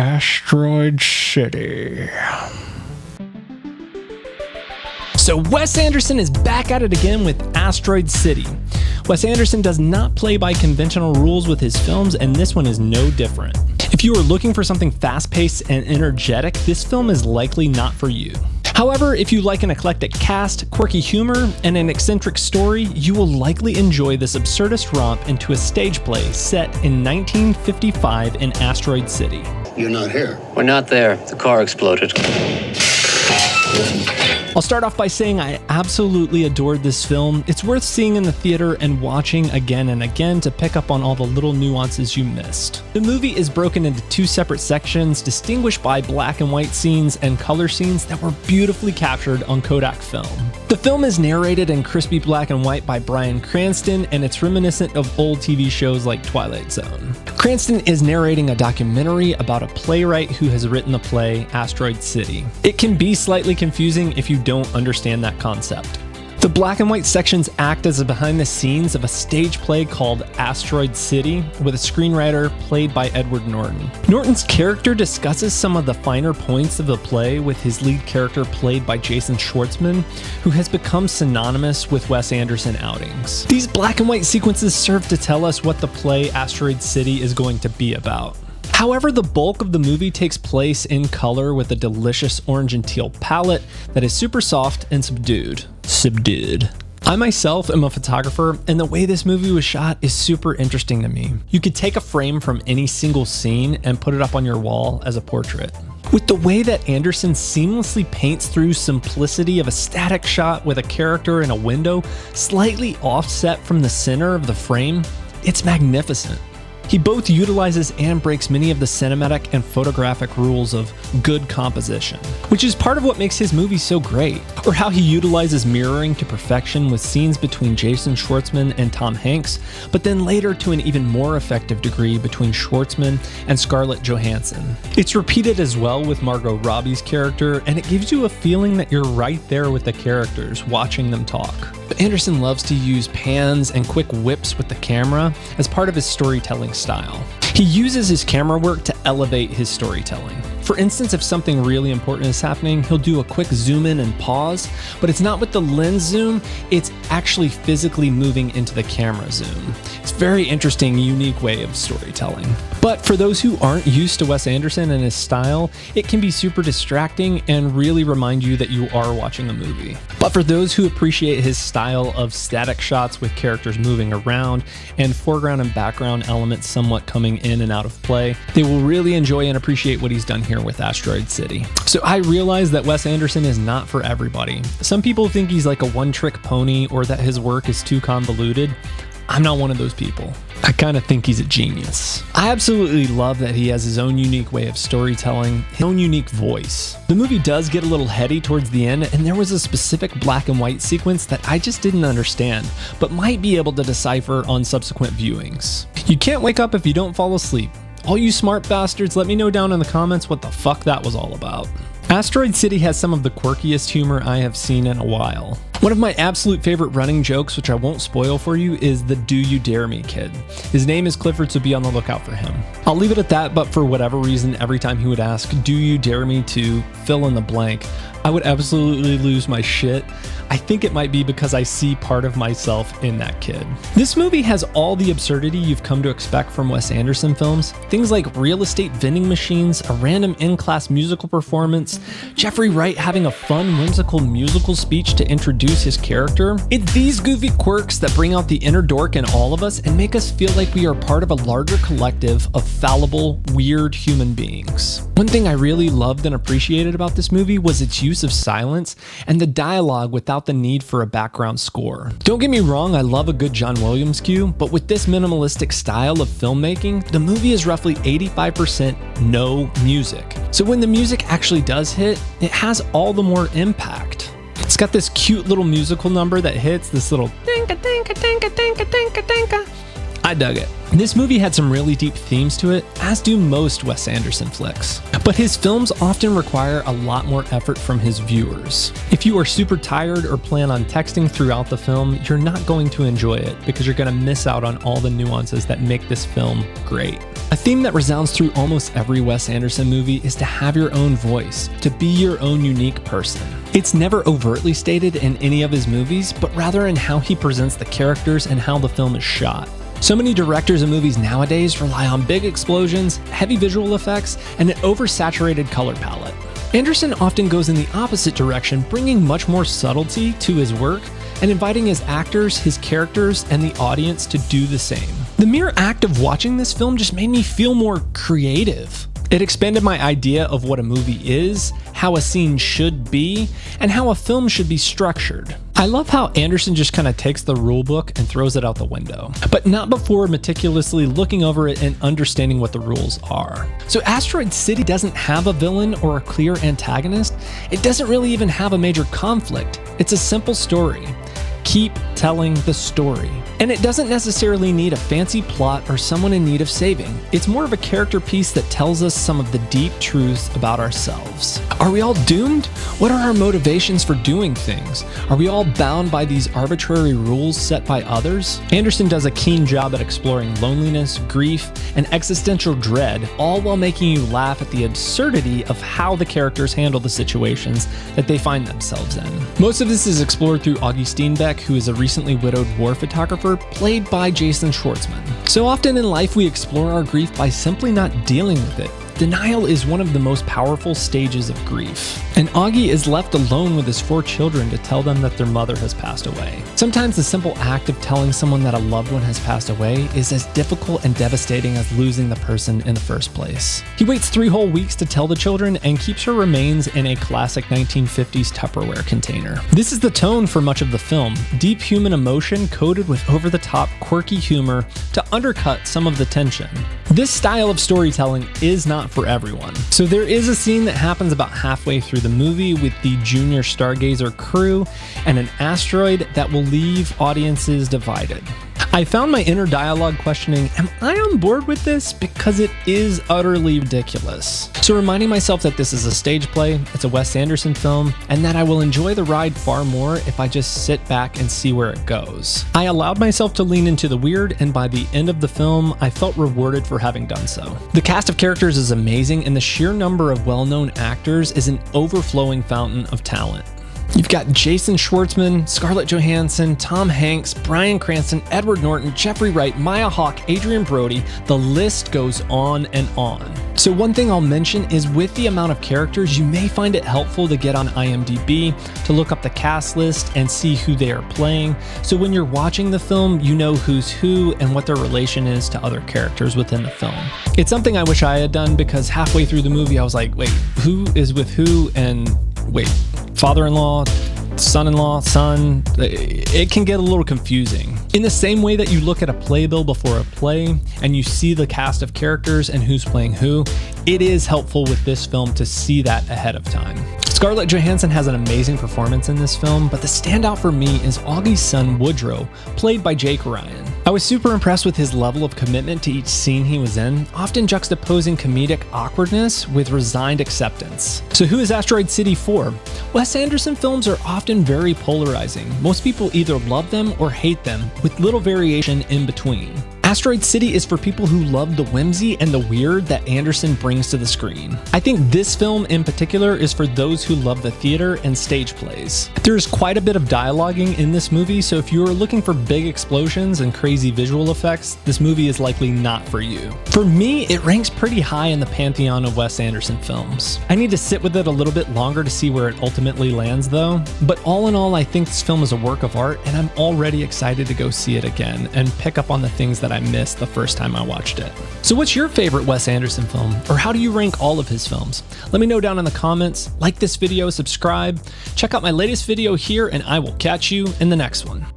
Asteroid City. So Wes Anderson is back at it again with Asteroid City. Wes Anderson does not play by conventional rules with his films, and this one is no different. If you are looking for something fast-paced and energetic, this film is likely not for you. However, if you like an eclectic cast, quirky humor, and an eccentric story, you will likely enjoy this absurdist romp into a stage play set in 1955 in Asteroid City. You're not here. We're not there. The car exploded. I'll start off by saying I absolutely adored this film. It's worth seeing in the theater and watching again and again to pick up on all the little nuances you missed. The movie is broken into two separate sections, distinguished by black and white scenes and color scenes that were beautifully captured on Kodak film. The film is narrated in crispy black and white by Bryan CRANSTON, and it's reminiscent of old TV shows like Twilight Zone. Cranston is narrating a documentary about a playwright who has written the play Asteroid City. It can be slightly confusing if you don't understand that concept. The black and white sections act as a behind the scenes of a stage play called Asteroid City with a screenwriter played by Edward Norton. Norton's character discusses some of the finer points of the play with his lead character played by Jason Schwartzman, who has become synonymous with Wes Anderson outings. These black and white sequences serve to tell us what the play Asteroid City is going to be about. However, the bulk of the movie takes place in color with a delicious orange and teal palette that is super soft and subdued. I myself am a photographer, and the way this movie was shot is super interesting to me. You could take a frame from any single scene and put it up on your wall as a portrait. With the way that Anderson seamlessly paints through simplicity of a static shot with a character in a window slightly offset from the center of the frame, it's magnificent. He both utilizes and breaks many of the cinematic and photographic rules of good composition, which is part of what makes his movies so great, or how he utilizes mirroring to perfection with scenes between Jason Schwartzman and Tom Hanks, but then later to an even more effective degree between Schwartzman and Scarlett JOHANSSON. It's repeated as well with Margot Robbie's character, and it gives you a feeling that you're right there with the characters, watching them talk. But Anderson loves to use pans and quick whips with the camera as part of his storytelling style. He uses his camera work to elevate his storytelling. For instance, if something really important is happening, he'll do a quick zoom in and pause, but it's not with the lens zoom, it's actually physically moving into the camera zoom. It's a very interesting, unique way of storytelling. But for those who aren't used to Wes Anderson and his style, it can be super distracting and really remind you that you are watching a movie. But for those who appreciate his style of static shots with characters moving around and foreground and background elements somewhat coming in and out of play, they will really enjoy and appreciate what he's done here with Asteroid City. So I realize that Wes Anderson is not for everybody. Some people think he's like a one-trick pony or that his work is too convoluted. I'm not one of those people. I kind of think he's a genius. I absolutely love that he has his own unique way of storytelling, his own unique voice. The movie does get a little heady towards the end, and there was a specific black and white sequence that I just didn't understand, but might be able to decipher on subsequent viewings. You can't wake up if you don't fall asleep. All you smart bastards, let me know down in the comments what the fuck that was all about. Asteroid City has some of the quirkiest humor I have seen in a while. One of my absolute favorite running jokes, which I won't spoil for you, is the "Do You Dare Me" kid. His name is Clifford, so be on the lookout for him. I'll leave it at that, but for whatever reason, every time he would ask, "Do you dare me to fill in the blank?" I would absolutely lose my shit. I think it might be because I see part of myself in that kid. This movie has all the absurdity you've come to expect from Wes Anderson films. Things like real estate vending machines, a random in-class musical performance, Jeffrey Wright having a fun, whimsical musical speech to introduce his character. It's these goofy quirks that bring out the inner dork in all of us and make us feel like we are part of a larger collective of fallible, weird human beings. One thing I really loved and appreciated about this movie was its use of silence and the dialogue without the need for a background score. Don't get me wrong, I love a good John Williams cue, but with this minimalistic style of filmmaking, the movie is roughly 85% no music. So when the music actually does hit, it has all the more impact. It's got this cute little musical number that hits, this little dinka dinka dinka dinka dinka dinka. I dug it. This movie had some really deep themes to it, as do most Wes Anderson flicks. But his films often require a lot more effort from his viewers. If you are super tired or plan on texting throughout the film, you're not going to enjoy it because you're going to miss out on all the nuances that make this film great. A theme that resounds through almost every Wes Anderson movie is to have your own voice, to be your own unique person. It's never overtly stated in any of his movies, but rather in how he presents the characters and how the film is shot. So many directors and movies nowadays rely on big explosions, heavy visual effects, and an oversaturated color palette. Anderson often goes in the opposite direction, bringing much more subtlety to his work and inviting his actors, his characters, and the audience to do the same. The mere act of watching this film just made me feel more creative. It expanded my idea of what a movie is, how a scene should be, and how a film should be structured. I love how Anderson just kind of takes the rule book and throws it out the window, but not before meticulously looking over it and understanding what the rules are. So Asteroid City doesn't have a villain or a clear antagonist. It doesn't really even have a major conflict. It's a simple story. Keep telling the story. And it doesn't necessarily need a fancy plot or someone in need of saving. It's more of a character piece that tells us some of the deep truths about ourselves. Are we all doomed? What are our motivations for doing things? Are we all bound by these arbitrary rules set by others? Anderson does a keen job at exploring loneliness, grief, and existential dread, all while making you laugh at the absurdity of how the characters handle the situations that they find themselves in. Most of this is explored through Augie Steenbeck, who is a recently widowed war photographer played by Jason Schwartzman. So often in life we explore our grief by simply not dealing with it. Denial is one of the most powerful stages of grief. And Augie is left alone with his 4 children to tell them that their mother has passed away. Sometimes the simple act of telling someone that a loved one has passed away is as difficult and devastating as losing the person in the first place. He waits 3 whole weeks to tell the children and keeps her remains in a classic 1950s Tupperware container. This is the tone for much of the film, deep human emotion coated with over-the-top quirky humor to undercut some of the tension. This style of storytelling is not for everyone. So there is a scene that happens about halfway through the movie with the junior stargazer crew and an asteroid that will leave audiences divided. I found my inner dialogue questioning, am I on board with this? Because it is utterly ridiculous. So reminding myself that this is a stage play, it's a Wes Anderson film, and that I will enjoy the ride far more if I just sit back and see where it goes. I allowed myself to lean into the weird, and by the end of the film, I felt rewarded for having done so. The cast of characters is amazing, and the sheer number of well-known actors is an overflowing fountain of talent. You've got Jason Schwartzman, Scarlett JOHANSSON, Tom Hanks, Bryan CRANSTON, Edward Norton, Jeffrey Wright, Maya Hawke, Adrien Brody. The list goes on and on. So one thing I'll mention is with the amount of characters, you may find it helpful to get on IMDb to look up the cast list and see who they are playing. So when you're watching the film, you know who's who and what their relation is to other characters within the film. It's something I wish I had done because halfway through the movie, I was like, wait, who is with who? And wait, father-in-law, son-in-law, son, it can get a little confusing. In the same way that you look at a playbill before a play and you see the cast of characters and who's playing who, it is helpful with this film to see that ahead of time. Scarlett JOHANSSON has an amazing performance in this film, but the standout for me is Augie's son Woodrow, played by Jake Ryan. I was super impressed with his level of commitment to each scene he was in, often juxtaposing comedic awkwardness with resigned acceptance. So who is Asteroid City for? Wes Anderson films are often very polarizing. Most people either love them or hate them, with little variation in between. Asteroid City is for people who love the whimsy and the weird that Anderson brings to the screen. I think this film in particular is for those who love the theater and stage plays. There's quite a bit of dialoguing in this movie, so if you're looking for big explosions and crazy visual effects, this movie is likely not for you. For me, it ranks pretty high in the pantheon of Wes Anderson films. I need to sit with it a little bit longer to see where it ultimately lands though, but all in all, I think this film is a work of art and I'm already excited to go see it again and pick up on the things that I missed the first time I watched it. So what's your favorite Wes Anderson film? Or how do you rank all of his films? Let me know down in the comments. Like this video, subscribe, check out my latest video here, and I will catch you in the next one.